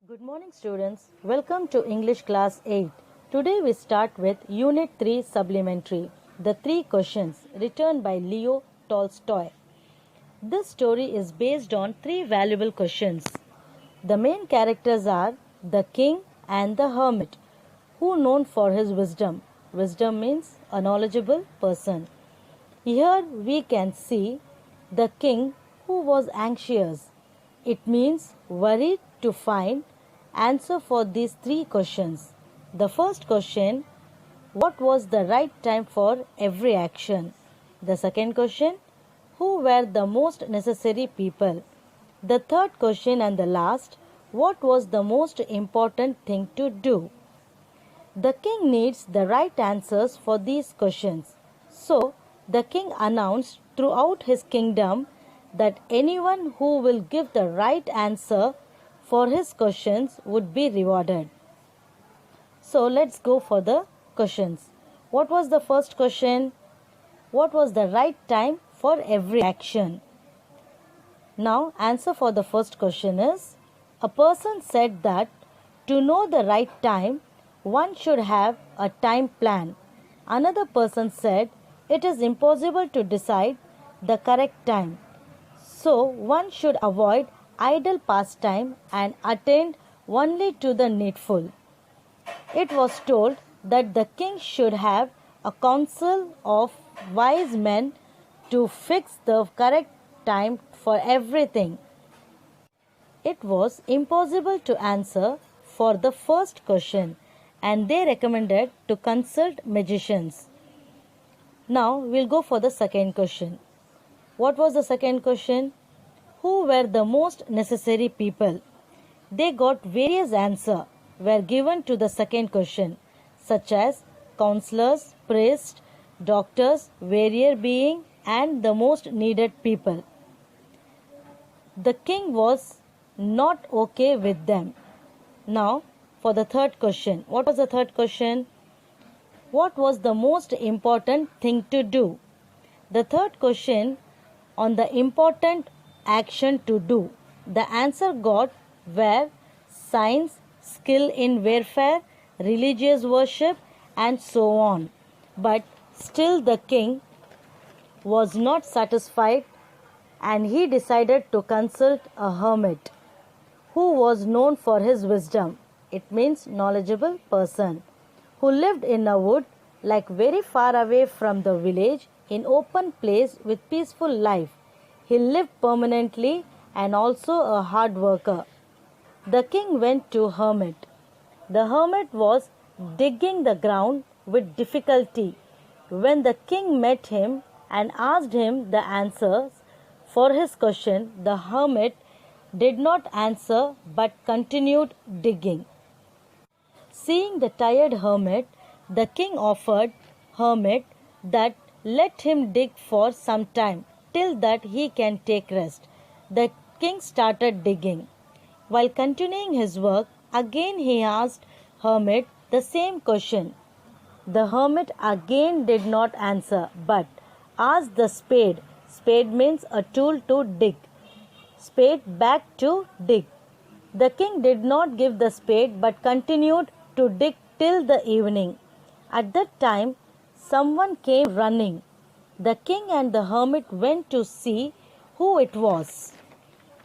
Good morning students, welcome to English class 8. Today we start with Unit 3 Supplementary, the 3 questions written by Leo Tolstoy. This story is based on 3 valuable questions. The main characters are the king and the hermit, who are known for his wisdom. Wisdom means a knowledgeable person. Here we can see the king who was anxious. It means worried to find answer for these 3 questions. The first question, what was the right time for every action? The second question, who were the most necessary people? The third question and the last, what was the most important thing to do? The king needs the right answers for these questions. So, the king announced throughout his kingdom that anyone who will give the right answer for his questions would be rewarded. So let's go for the questions. What was the first question? What was the right time for every action? Now, answer for the first question is, a person said that to know the right time, one should have a time plan. Another person said it is impossible to decide the correct time. So, one should avoid idle pastime and attend only to the needful. It was told that the king should have a council of wise men to fix the correct time for everything. It was impossible to answer for the first question, and they recommended to consult magicians. Now we'll go for the second question. What was the second question? Who were the most necessary people? They got various answers were given to the second question, such as counselors, priests, doctors, warrior being, and the most needed people. The king was not okay with them. Now, for the third question. What was the third question? What was the most important thing to do? The third question on the important action to do. The answer got were science, skill in warfare, religious worship, and so on. But still the king was not satisfied, and he decided to consult a hermit who was known for his wisdom. It means knowledgeable person, who lived in a wood like very far away from the village in open place with peaceful life. He lived permanently and also a hard worker. The king went to hermit. The hermit was digging the ground with difficulty. When the king met him and asked him the answers for his question, the hermit did not answer but continued digging. Seeing the tired hermit, the king offered hermit that let him dig for some time till that he can take rest. The king started digging. While continuing his work, again he asked hermit the same question. The hermit again did not answer but asked the spade. Spade means a tool to dig. Spade back to dig. The king did not give the spade but continued to dig till the evening. At that time, someone came running. The king and the hermit went to see who it was.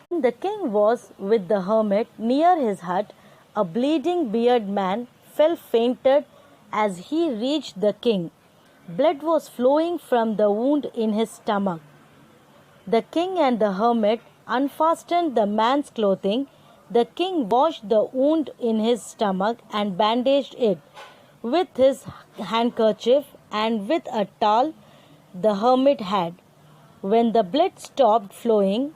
When the king was with the hermit near his hut, a bleeding bearded man fell fainted as he reached the king. Blood was flowing from the wound in his stomach. The king and the hermit unfastened the man's clothing. The king washed the wound in his stomach and bandaged it with his handkerchief and with a towel the hermit had. When the blood stopped flowing,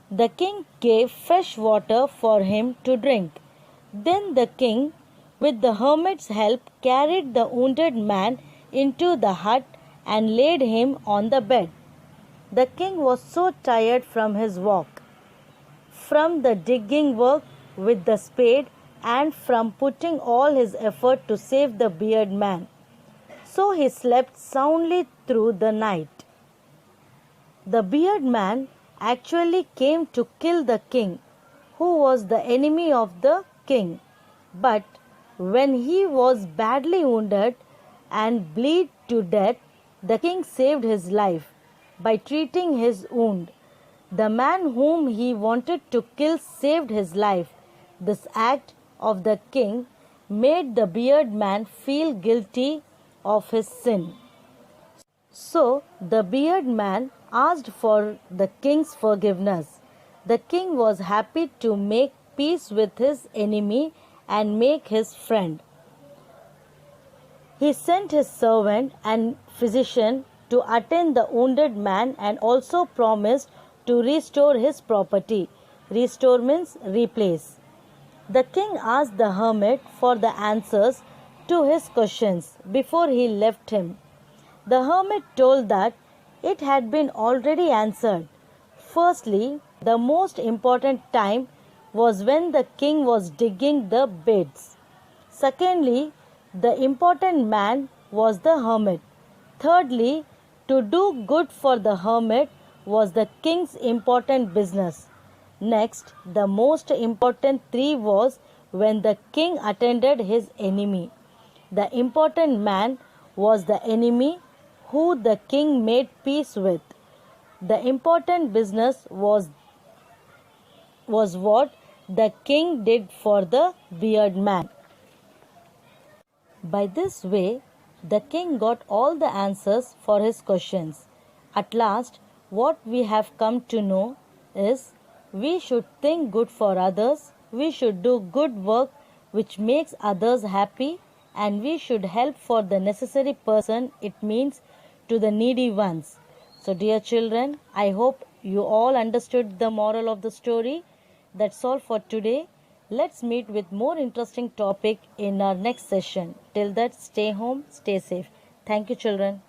the king gave fresh water for him to drink. Then the king, with the hermit's help, carried the wounded man into the hut and laid him on the bed. The king was so tired from his walk, from the digging work with the spade, and from putting all his effort to save the bearded man. So he slept soundly through the night. The bearded man actually came to kill the king, who was the enemy of the king. But when he was badly wounded and bled to death, the king saved his life by treating his wound. The man whom he wanted to kill saved his life. This act of the king made the bearded man feel guilty of his sin. So the bearded man asked for the king's forgiveness. The king was happy to make peace with his enemy and make his friend. He sent his servant and physician to attend the wounded man and also promised to restore his property. Restore means replace. The king asked the hermit for the answers to his questions before he left him. The hermit told that it had been already answered. Firstly, the most important time was when the king was digging the beds. Secondly, the important man was the hermit. Thirdly, to do good for the hermit was the king's important business. Next, the most important three was when the king attended his enemy. The important man was the enemy who the king made peace with. The important business was what the king did for the bearded man. By this way, the king got all the answers for his questions. At last, what we have come to know is we should think good for others, we should do good work which makes others happy, and we should help for the necessary person, it means to the needy ones. So dear children, I hope you all understood the moral of the story. That's all for today. Let's meet with more interesting topic in our next session. Till that, stay home, stay safe. Thank you, children.